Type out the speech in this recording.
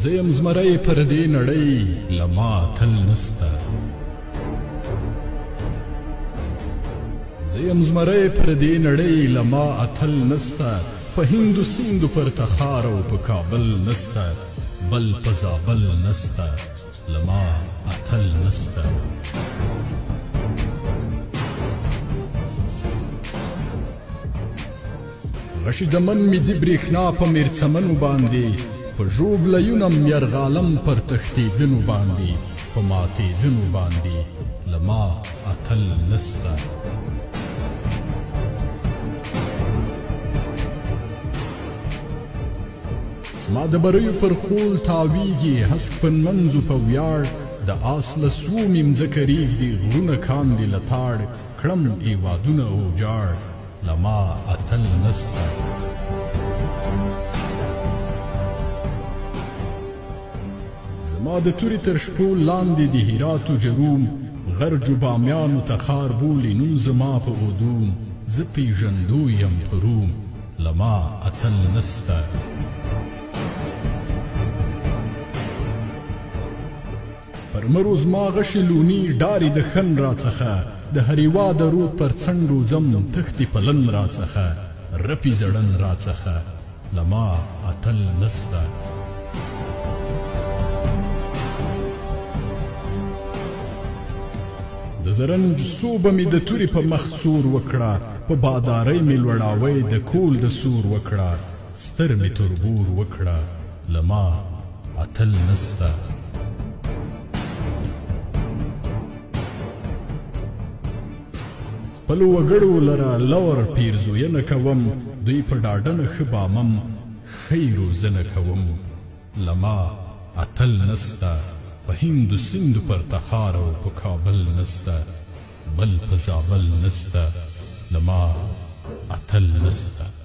زیم زمری پر دې نړۍ لما تل نسته زیم زمری پر دې نړۍ لما اتل نسته په هندو سیندو پر تخار او په کابل نسته بل په زابل نسته لما اتل نسته غشي د من مې ځي برېښنا په میرڅمنو باندې په ژوبلیونم یرغالم پر تښتېدنو باندې په ماتېدنو باندې لما اتل نسته زما د بریو پر خول تاویږي هسک پنمنځو په ویاړ د آس له سومې مځکه رېږدي غرونه کاندي له تاړ کړم هېوادونه اوجاړ لما اتل نسته زما د تورې تر شپو لاندې د هراتو جروم غرجو بامیانو ته ښار بولي نوم زما په اودوم زه پېژندو یم په روم لما اتل نسته پر مرو زما غشي لوني ډاري د خن راڅخه د هریوا د رود پر څنډو ځم تښتي پلن راڅخه رپي زړن راڅخه لما اتل نسته د زرنج سوبه مې د تورې په مخ سور وکړه په بادارۍ مې لوړاوی د کول د سور وکړه ستر مې تربور وکړه لما اتل نسته خپلو وګړو لره لور پیرزوینه کوم دوی په ډاډه نه ښه بامم ښی روزنه کوم لما اتل نسته په هندو سیندو پر تخار او په کابل نسته بل په زابل نسته لما اتل نسته